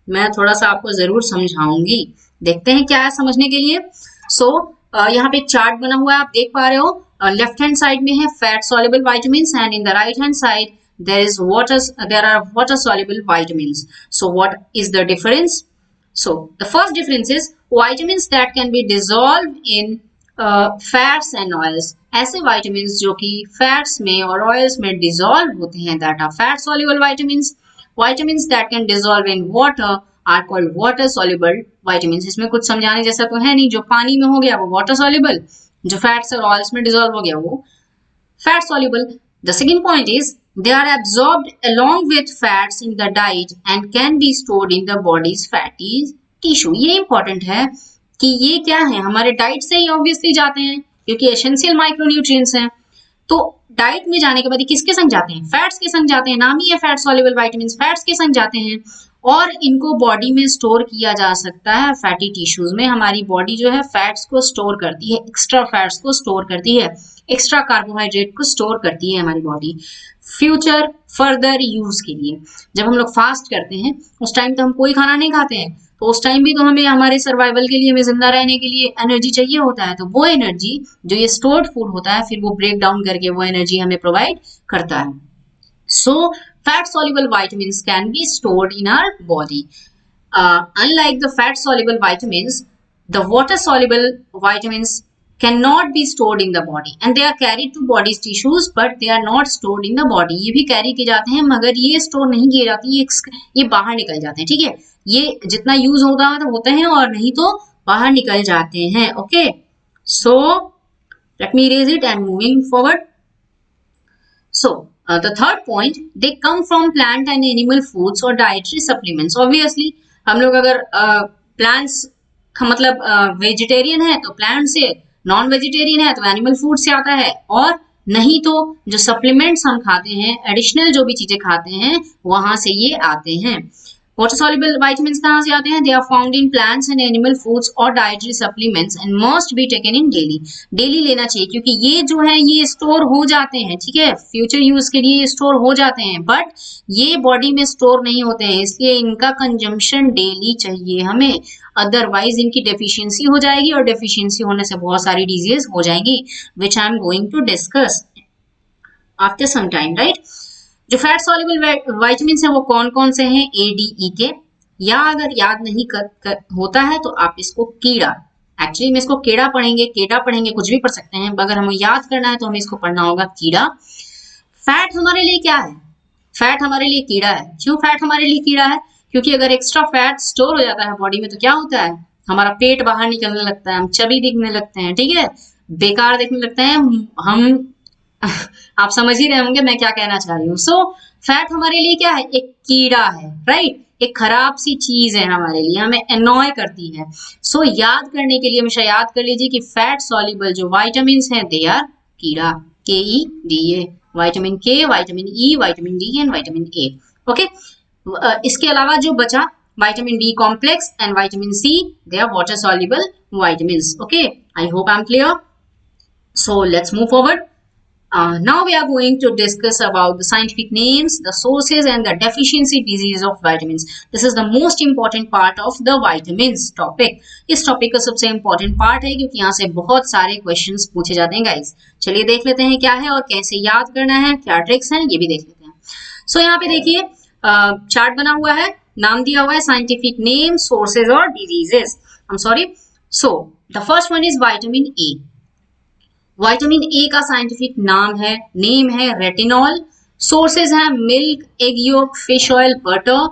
मैं थोड़ा सा आपको जरूर समझाऊंगी। देखते हैं क्या है समझने के लिए। यहाँ पे एक चार्ट बना हुआ है, आप देख पा रहे हो। लेफ्ट हैंड साइड में है fat soluble vitamins and in the right hand side there are water soluble vitamins. So what is the difference? So the first difference is vitamins that can be dissolved in fats and oils. ऐसे vitamins जो कि fats में और oils में dissolve होते हैं, that are fat soluble vitamins. Vitamins that can dissolve in water are called water soluble vitamins. इसमें कुछ समझाने जैसा तो है नहीं, जो पानी में हो गया वो water soluble, जो फैट्स और ऑयल्स में डिजोल्व हो गया वो fat soluble. The second point is they are absorbed along with fats in the diet and can be stored in the body's fatty tissue. ये important है कि ये क्या है, हमारे डाइट से ही ऑब्वियसली जाते हैं क्योंकि एसेंशियल माइक्रोन्यूट्रिएंट्स हैं। तो डाइट में जाने के बाद किसके संग जाते हैं, फैट्स के संग जाते हैं, नाम ही है फैट सॉल्युबल विटामिन, फैट्स के संग जाते हैं और इनको बॉडी में स्टोर किया जा सकता है फैटी टिश्यूज में। हमारी बॉडी जो है फैट्स को स्टोर करती है, एक्स्ट्रा फैट्स को स्टोर करती है, एक्स्ट्रा कार्बोहाइड्रेट को स्टोर करती है हमारी बॉडी फ्यूचर फर्दर यूज के लिए। जब हम लोग फास्ट करते हैं उस टाइम तो हम कोई खाना नहीं खाते हैं, तो उस टाइम भी तो हमें हमारे सर्वाइवल के लिए, हमें जिंदा रहने के लिए एनर्जी चाहिए होता है। तो वो एनर्जी जो ये स्टोर्ड फूड होता है फिर वो ब्रेक डाउन करके वो एनर्जी हमें प्रोवाइड करता है। सो fat soluble vitamins can be stored in our body. Unlike the fat soluble vitamins, the water soluble vitamins cannot be stored in the body and they are carried to body's tissues but they are not stored in the body. ये भी कैरी किए जाते हैं मगर ये स्टोर नहीं किए जाते, ये बाहर निकल जाते हैं। ठीक है, ये जितना यूज होता है तो होते हैं और नहीं तो बाहर निकल जाते हैं। Okay, so let me erase it and moving forward. So the third point, they come from plant and animal foods or dietary supplements. Obviously हम लोग अगर plants का मतलब वेजिटेरियन है तो प्लांट से, नॉन वेजिटेरियन है तो एनिमल फूड से आता है, और नहीं तो जो सप्लीमेंट्स हम खाते हैं, एडिशनल जो भी चीजें खाते हैं वहां से ये आते हैं। वाटर सॉल्युबल विटामिन्स कहाँ से आते हैं? They are found in plants and animal foods और dietary supplements and must be taken in daily. Daily लेना चाहिए क्योंकि ये जो है ये स्टोर हो जाते हैं। ठीक है, फ्यूचर यूज के लिए स्टोर हो जाते हैं बट ये बॉडी में स्टोर नहीं होते हैं, इसलिए इनका कंजम्पशन डेली चाहिए हमें, अदरवाइज इनकी डेफिशिएंसी हो जाएगी और डेफिशिएंसी होने से बहुत सारी डिजीज हो जाएंगी which I am going to discuss after some time, right. जो फैट सॉल्युबल विटामिन है वो कौन कौन से हैं? ए डी ई के, या अगर याद नहीं होता है तो आप इसको कीड़ा, एक्चुअली में इसको केड़ा पढ़ेंगे, केड़ा पढ़ेंगे, कुछ भी पढ़ सकते हैं, अगर हमें याद करना है तो हमें इसको पढ़ना होगा कीड़ा। फैट हमारे लिए क्या है? फैट हमारे लिए कीड़ा है। क्यों फैट हमारे लिए कीड़ा है? क्योंकि अगर एक्स्ट्रा फैट स्टोर हो जाता है बॉडी में तो क्या होता है, हमारा पेट बाहर निकलने लगता है, हम चबी दिखने लगते हैं, ठीक है, बेकार दिखने लगते हैं हम आप समझ ही रहे होंगे मैं क्या कहना चाह रही हूँ। सो फैट हमारे लिए क्या है? एक कीड़ा है, राइट, एक खराब सी चीज है हमारे लिए, हमें एनॉय करती है। सो याद करने के लिए हमेशा याद कर लीजिए कि फैट सॉल्युबल जो विटामिन्स हैं दे आर कीड़ा, K E D A, vitamin K, vitamin E, vitamin D and vitamin A. Okay, इसके अलावा जो बचा vitamin B complex and vitamin C, they are water soluble vitamins. Okay, I hope I am clear. So let's move forward. Now we are going to discuss about the scientific names, the sources and the deficiency disease of vitamins. This is the most important part of the vitamins topic. इस topic का सबसे important part है क्योंकि यहाँ से बहुत सारे questions पूछे जाते हैं guys. चलिए देख लेते हैं क्या है और कैसे याद करना है, क्या tricks हैं ये भी देख लेते हैं. So यहाँ पे देखिए चार्ट बना हुआ है, नाम दिया हुआ है scientific name, sources और diseases. I'm sorry. So the first one is vitamin A. Vitamin A का साइंटिफिक नेम है रेटिनॉल। सोर्सेज हैं milk, egg yolk, fish oil, butter.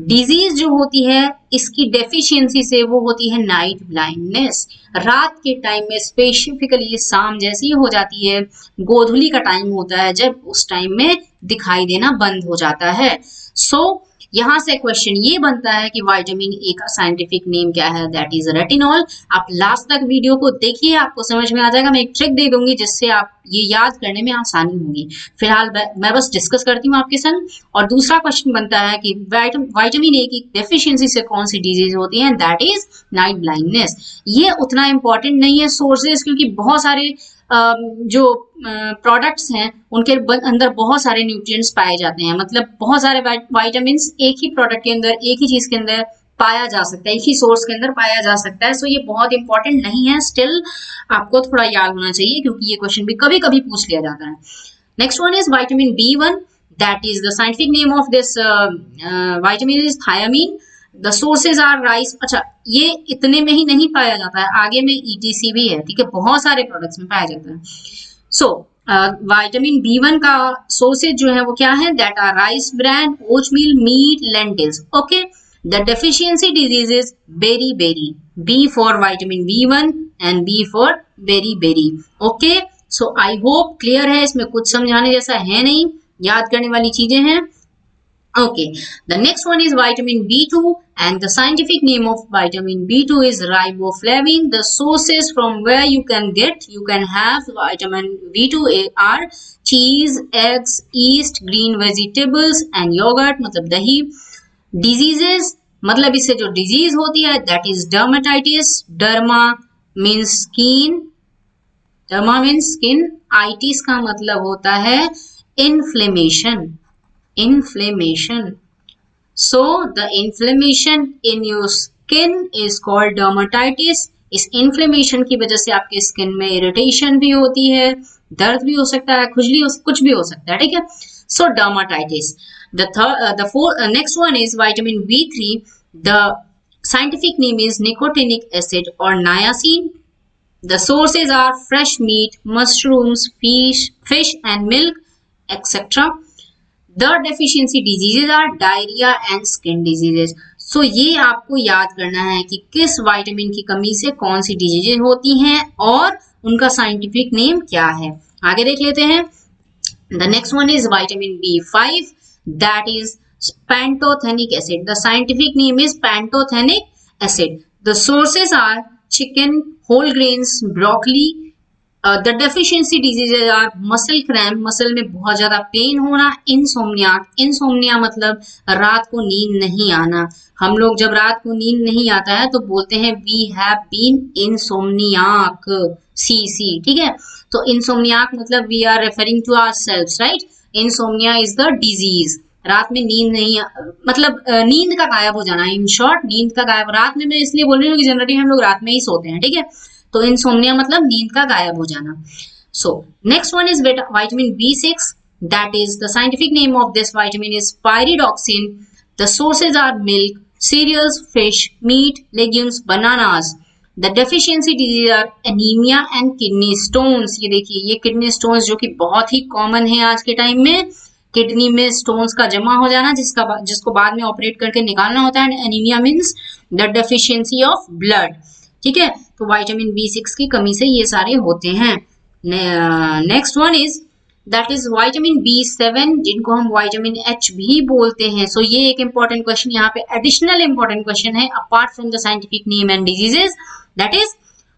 Disease जो होती है इसकी डेफिशिएंसी से वो होती है नाइट ब्लाइंडनेस। रात के टाइम में स्पेसिफिकली शाम जैसी हो जाती है, गोधूली का टाइम होता है जब उस टाइम में दिखाई देना बंद हो जाता है। सो यहाँ से क्वेश्चन ये बनता है कि विटामिन ए का साइंटिफिक नेम क्या है? That is retinol. आप लास्ट तक वीडियो को देखिए, आपको समझ में आ जाएगा। मैं एक ट्रिक दे दूंगी जिससे आप ये याद करने में आसानी होगी। फिलहाल मैं बस डिस्कस करती हूँ आपके संग। और दूसरा क्वेश्चन बनता है कि विटामिन ए की डेफिशिएंसी से कौन सी डिजीज होती है? That is night blindness. ये उतना इंपॉर्टेंट नहीं है सोर्सेज, क्योंकि बहुत सारे जो प्रोडक्ट्स हैं उनके अंदर बहुत सारे न्यूट्रिएंट्स पाए जाते हैं, मतलब बहुत सारे विटामिन्स एक ही प्रोडक्ट के अंदर, एक ही चीज के अंदर पाया जा सकता है, एक ही सोर्स के अंदर पाया जा सकता है। सो ये बहुत इंपॉर्टेंट नहीं है, स्टिल आपको थोड़ा याद होना चाहिए क्योंकि ये क्वेश्चन भी कभी कभी पूछ लिया जाता है। Next one is vitamin B1, that is the scientific name of this vitamin is thiamine. The sources are rice. अच्छा, ये इतने में ही नहीं पाया जाता है, आगे में ETC भी है, ठीक है, बहुत सारे प्रोडक्ट्स में पाया जाता है। सो विटामिन B1 का सोर्सेज जो है वो क्या है? That are rice bran, oatmeal, meat, lentils. Okay, The deficiency diseases beriberi. B for vitamin B1 and B for beriberi. Okay, so I hope clear है, इसमें कुछ समझाने जैसा है नहीं, याद करने वाली चीजें हैं. Okay, the next one is vitamin B2 and the scientific name of vitamin B2 is riboflavin. The sources from where you can have vitamin B2 are cheese, eggs, yeast, green vegetables and yogurt, मतलब दही. Diseases, मतलब इससे जो disease होती है that is dermatitis. Derma means skin. Derma means skin. itis का मतलब होता है inflammation. So the inflammation in your skin is called dermatitis. इस inflammation की वजह से आपके skin में irritation भी होती है, दर्द भी हो सकता है, खुजली हो, कुछ भी हो सकता है, ठीक है. So dermatitis. Next one is vitamin B3. The scientific name is nicotinic acid or niacin. The sources are fresh meat, mushrooms, fish and milk, etc. The deficiency diseases are diarrhea and skin diseases. So ये आपको याद करना है कि किस विटामिन की कमी से कौन सी डिजीजेज होती हैं और उनका साइंटिफिक नेम क्या है. आगे देख लेते हैं. The next one is vitamin B5, that is pantothenic acid. The scientific name is pantothenic acid. The sources are chicken, whole grains, broccoli. The deficiency diseases are muscle cramp, muscle में बहुत ज्यादा पेन होना, insomnia मतलब रात को नींद नहीं आना. हम लोग जब रात को नींद नहीं आता है तो बोलते हैं we have been insomniac, CC, ठीक है. तो insomniac मतलब we are referring to ourselves, right? Insomnia is the disease. रात में नींद नहीं, मतलब नींद का गायब हो जाना. इन शॉर्ट नींद का गायब. रात में मैं इसलिए बोल रही हूँ कि जनरली हम लोग रात में ही सोते हैं, ठीक है. तो इंसोम्निया मतलब नींद का गायब हो जाना. So next one is vitamin B6, that is the scientific name of this vitamin is pyridoxine. The sources are milk, cereals, fish, meat, legumes, bananas. The deficiency disease are anaemia and kidney stones. ये देखिए, ये किडनी स्टोन्स जो कि बहुत ही कॉमन है आज के टाइम में. किडनी में स्टोन्स का जमा हो जाना जिसको बाद में ऑपरेट करके निकालना होता है. Anaemia means the deficiency of blood, ठीक है. तो विटामिन B6 की कमी से ये सारे होते हैं. Next one is that is vitamin B7, जिनको हम विटामिन H भी बोलते हैं. सो ये एक इंपॉर्टेंट क्वेश्चन यहाँ पे एडिशनल इंपॉर्टेंट क्वेश्चन है apart from the scientific name and diseases. That is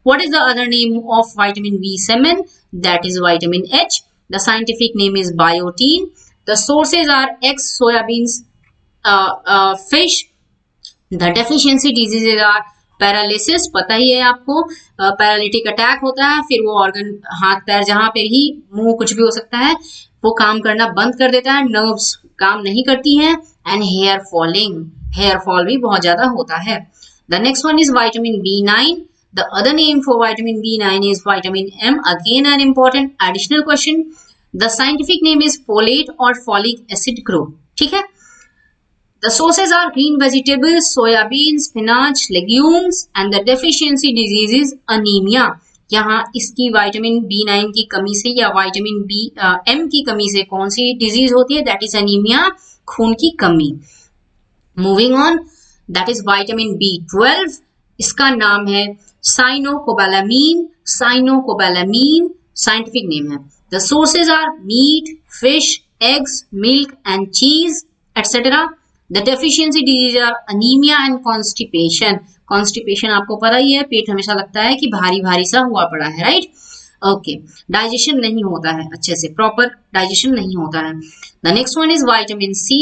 what is the other name of vitamin B7? That is vitamin H. The scientific name is biotin. The sources are eggs, soybeans, fish. The deficiency diseases are paralysis, पता ही है आपको, पैरालिटिक अटैक होता है, फिर वो ऑर्गन, हाथ पैर, जहां पे ही, मुंह, कुछ भी हो सकता है, वो काम करना बंद कर देता है, नर्व्स काम नहीं करती हैं. And hair falling, hair fall भी बहुत ज्यादा होता है. The next one is vitamin B9. The other name for vitamin B9 is vitamin M. Again an important additional question. The scientific name is folate और फॉलिक एसिड ग्रुप, ठीक है. The sources are green vegetables, soybean, spinach, legumes, and the deficiency disease is anemia. यहाँ इसकी विटामिन B9 की कमी से या विटामिन M की कमी से कौन सी डिजीज होती है? दैट इज अनीमिया, खून की कमी. Moving on, that is vitamin B12. इसका नाम है साइनोकोबालामीन. साइनोकोबालामीन साइंटिफिक नेम है. The sources are meat, fish, eggs, milk and cheese, etcetera. The deficiency disease are anemia and constipation. Constipation आपको पता ही है, पेट हमेशा लगता है कि भारी भारी सा हुआ पड़ा है, राइट. ओके, डाइजेशन नहीं होता है अच्छे से, प्रॉपर डाइजेशन नहीं होता है. The next one is vitamin C.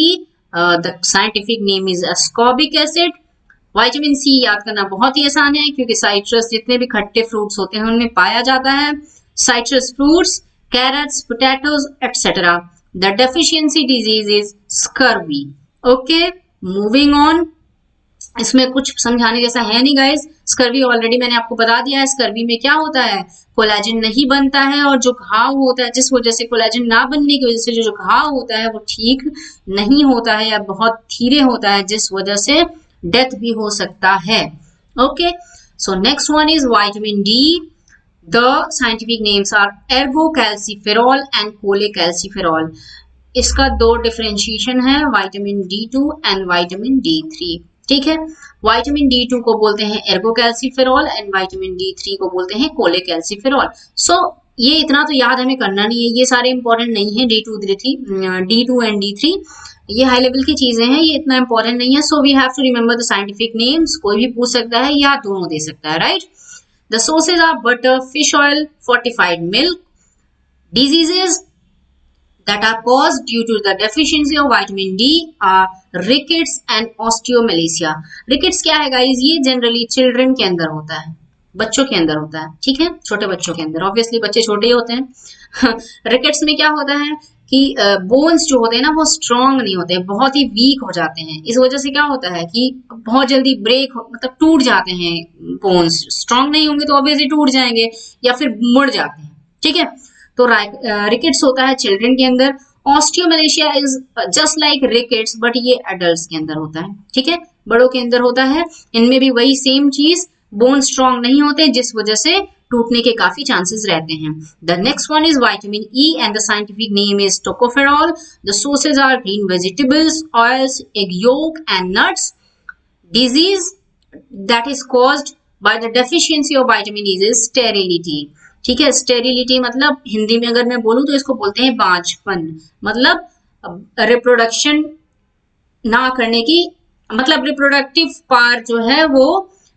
The scientific name is ascorbic acid. Vitamin C याद करना बहुत ही आसान है क्योंकि साइट्रस, जितने भी खट्टे फ्रूट्स होते हैं उनमें पाया जाता है. Citrus fruits, carrots, potatoes, etcetera. The deficiency disease is scurvy. Okay, moving on. इसमें कुछ समझाने जैसा है नहीं गाइस. स्कर्वी ऑलरेडी मैंने आपको बता दिया है. स्कर्वी में क्या होता है? कोलेजन नहीं बनता है और जो घाव होता है, जिस वजह से कोलेजन ना बनने की वजह से जो घाव होता है वो ठीक नहीं होता है या बहुत धीरे होता है, जिस वजह से डेथ भी हो सकता है. Okay, so next one is vitamin D. The scientific names are ergocalciferol and cholecalciferol. इसका दो डिफरेंशिएशन है, vitamin D2 and vitamin D3. ठीक है। विटामिन D2 को बोलते हैं एर्गोकैल्सिफेरॉल एंड विटामिन D3 को बोलते हैं कोलेकैल्सिफेरॉल। सो ये इतना तो याद हमें करना नहीं है, ये सारे इंपॉर्टेंट नहीं है। D2 एंड D3 ये हाई लेवल की चीजें हैं, ये इतना इंपॉर्टेंट नहीं है। So we have to remember the scientific names. कोई भी पूछ सकता है या दोनों दे सकता है, right. The sources are butter, fish oil, fortified milk. Diseases that are caused due to the deficiency of vitamin D are rickets and osteomalacia। rickets क्या है गाइस? ये जनरली चिल्ड्रन के अंदर होता है, बच्चों के अंदर होता है, ठीक है, छोटे बच्चों के अंदर। ऑब्वियसली बच्चे छोटे ही होते हैं। रिकेट्स में क्या होता है कि बोन्स जो होते हैं ना वो स्ट्रांग नहीं होते, बहुत ही वीक हो जाते हैं। इस वजह से क्या होता है कि बहुत जल्दी ब्रेक मतलब टूट जाते हैं बोन्स। स्ट्रांग नहीं होंगे तो ऑब्वियसली टूट जाएंगे या फिर मुड़ जाते हैं, ठीक है। तो रिकेट्स होता है चिल्ड्रन के अंदर। Osteomalacia is just like rickets but ये एडल्ट्स के अंदर होता है, ठीक है, बड़ों के अंदर होता है। इनमें भी वही सेम चीज, बोन स्ट्रांग नहीं होते जिस वजह से टूटने के काफी चांसेस रहते हैं। The next one is vitamin E and the scientific name is tocopherol. The sources are green vegetables, oils, egg yolk and nuts. Disease that is caused by the deficiency of vitamin E is sterility, ठीक है। स्टेरिलिटी मतलब हिंदी में अगर मैं बोलूं तो इसको बोलते हैं बांझपन, मतलब रिप्रोडक्शन ना करने की, मतलब रिप्रोडक्टिव पावर जो है वो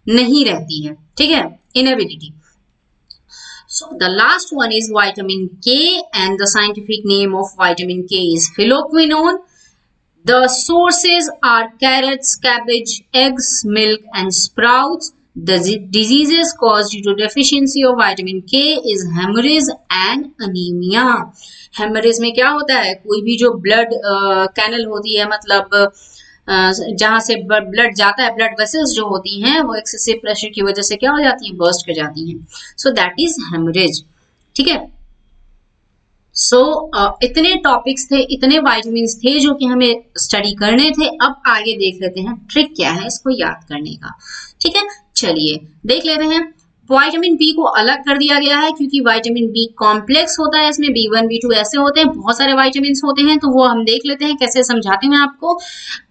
नहीं रहती है, ठीक है, inability. So the last one is vitamin K and the scientific name of vitamin K is phylloquinone. The sources are carrots, cabbage, eggs, milk and sprouts. The diseases caused due to deficiency of vitamin K is hemorrhage and anemia. Hemorrhage में क्या होता है? कोई भी जो ब्लड कैनल होती है, मतलब जहां से ब्लड जाता है, ब्लड वेसल्स जो होती हैं वो एक्सेसिव प्रेशर की वजह से क्या हो जाती है? बर्स्ट कर जाती हैं। सो दैट इज हेमरेज, ठीक है। सो इतने टॉपिक्स थे, इतने वाइटामिन थे जो कि हमें स्टडी करने थे। अब आगे देख लेते हैं ट्रिक क्या है इसको याद करने का, ठीक है। चलिए देख लेते हैं। विटामिन बी को अलग कर दिया गया है क्योंकि विटामिन बी कॉम्प्लेक्स होता है, इसमें B1 B2 ऐसे होते हैं, बहुत सारे विटामिन होते हैं। तो वो हम देख लेते हैं कैसे समझाती हूँ आपको।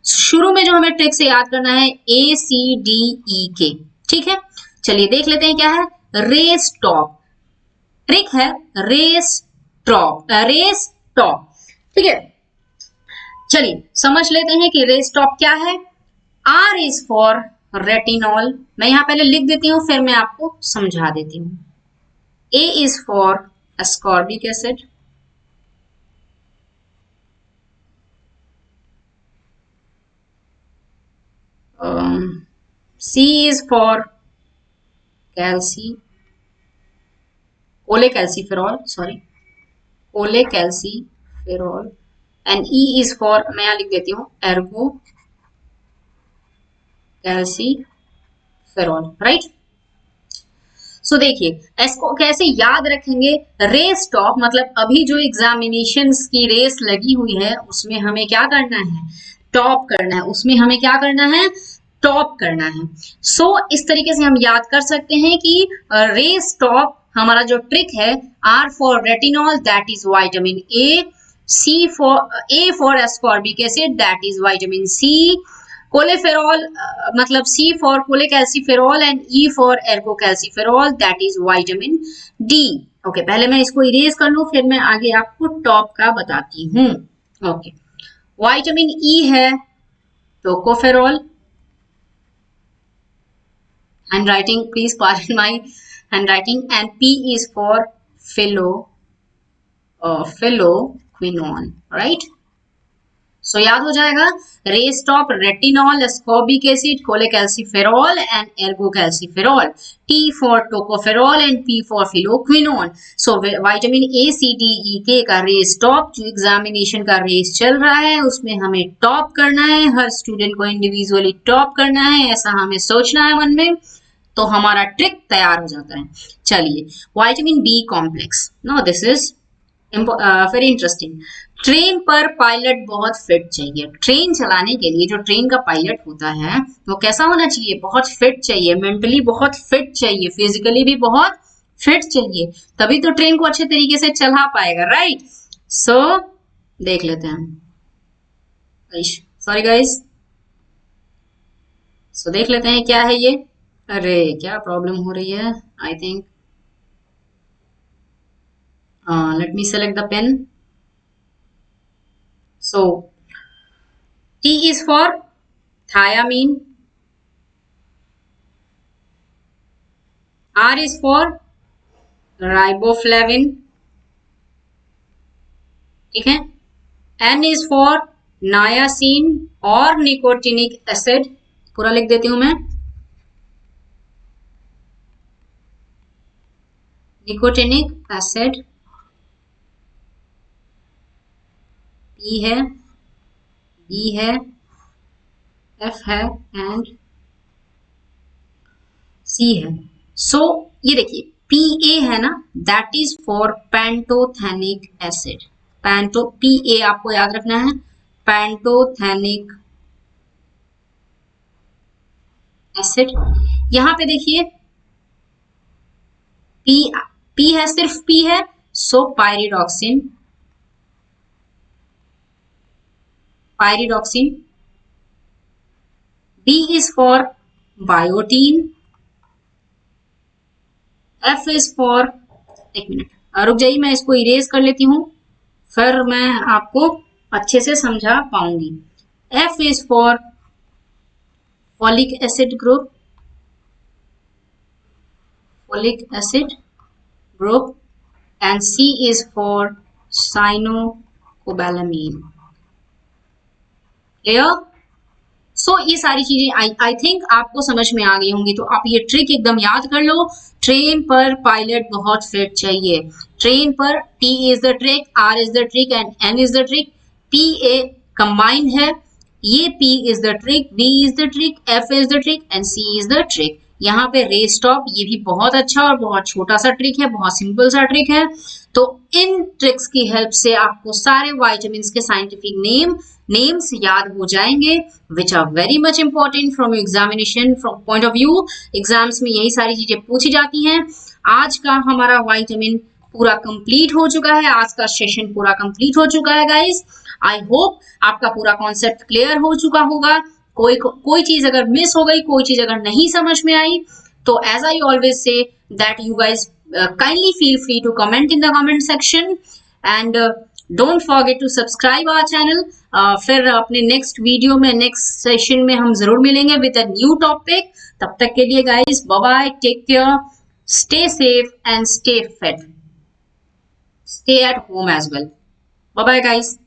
शुरू में जो हमें ट्रिक से याद करना है ACDEK, ठीक है। चलिए देख लेते हैं क्या है। रेस टॉप ट्रिक है, रेस टॉप, ठीक है। चलिए समझ लेते हैं कि रेस टॉप क्या है। R इज फॉर रेटिनॉल, मैं यहां पहले लिख देती हूँ फिर मैं आपको समझा देती हूँ। A is for ascorbic acid, C is for cholecalciferol, and E is for, मैं यहाँ लिख देती हूँ ergo कैल्सीफेरॉल, राइट। सो देखिए इसको कैसे याद रखेंगे। रेस टॉप मतलब अभी जो एग्जामिनेशंस की रेस लगी हुई है उसमें हमें क्या करना है? टॉप करना है, उसमें हमें क्या करना है? टॉप करना है। सो इस तरीके से हम याद कर सकते हैं कि रेस टॉप हमारा जो ट्रिक है, R for retinol that is vitamin A, A for ascorbic acid that is vitamin C, cholecalciferol मतलब C for cholecalciferol and E for ergocalciferol that is vitamin D। Okay, पहले मैं इसको इरेज कर लूं फिर मैं आगे आपको टॉप का बताती हूँ। ओके, विटामिन E है tocopherol, handwriting, please pardon my handwriting, and P is for phylloquinone, right? So याद हो जाएगा, race top, retinol, ascorbic acid, cholecalciferol and ergocalciferol, T for tocopherol and P for phylloquinone। So vitamin A, C, D, E, K का रेस टॉप, जो एग्जामिनेशन का रेस चल रहा है उसमें हमें टॉप करना है, हर स्टूडेंट को इंडिविजुअली टॉप करना है, ऐसा हमें सोचना है मन में, तो हमारा ट्रिक तैयार हो जाता है। चलिए vitamin B complex, no this is very interesting. Train पर पायलट बहुत फिट चाहिए। ट्रेन चलाने के लिए जो ट्रेन का पायलट होता है वो कैसा होना चाहिए? बहुत फिट चाहिए, मेंटली बहुत फिट चाहिए, फिजिकली भी बहुत फिट चाहिए, तभी तो ट्रेन को अच्छे तरीके से चला पाएगा, राइट। सो देख लेते हैं, सॉरी गाइस, सो देख लेते हैं क्या है ये। अरे क्या प्रॉब्लम हो रही है, I think let me select the pen. So T is for thiamine, R is for riboflavin, ठीक है। N is for niacin और निकोटिनिक एसिड, पूरा लिख देती हूं मैं, निकोटिनिक एसिड। P है, B है, F है एंड C है। सो ये देखिए PA है ना, that is for pantothenic acid. PA आपको याद रखना है, पैंटोथेनिक एसिड। यहां पे देखिए P है, सिर्फ P है, so pyridoxine, pyridoxine. B is for biotin, F is for, एक मिनट रुक जाइए, मैं इसको इरेज कर लेती हूँ, फिर मैं आपको अच्छे से समझा पाऊंगी। F is for folic acid group, folic acid group, and C is for cyanocobalamin। Clear? So ये सारी चीजें आई थिंक आपको समझ में आ गई होंगी, तो आप ये ट्रिक एकदम याद कर लो। ट्रेन पर पायलट बहुत फिट चाहिए। ट्रेन पर T is the trick, R is the trick and N is the trick. PA combined है, ये P is the trick, B is the trick, F is the trick and C is the trick. यहाँ पे रे स्टॉप, ये भी बहुत अच्छा और बहुत छोटा सा ट्रिक है, बहुत सिंपल सा ट्रिक है। तो इन ट्रिक्स की हेल्प से आपको सारे वाइटामिन के साइंटिफिक नेम्स याद हो जाएंगे, which are very much important from examination from point of view. Exams में यही सारी चीजें पूछी जाती हैं। आज का हमारा वाइटामिन पूरा कंप्लीट हो चुका है, आज का सेशन पूरा कंप्लीट हो चुका है गाइस। आई होप आपका पूरा कॉन्सेप्ट क्लियर हो चुका होगा। कोई चीज अगर मिस हो गई, कोई चीज अगर नहीं समझ में आई, तो as I always say that you guys kindly feel free to comment in the comment section and don't forget to subscribe our channel। फिर अपने नेक्स्ट वीडियो में, नेक्स्ट सेशन में हम जरूर मिलेंगे विद अ न्यू टॉपिक। तब तक के लिए guys bye bye, take care, stay safe and stay fit, stay at home as well. Bye bye guys.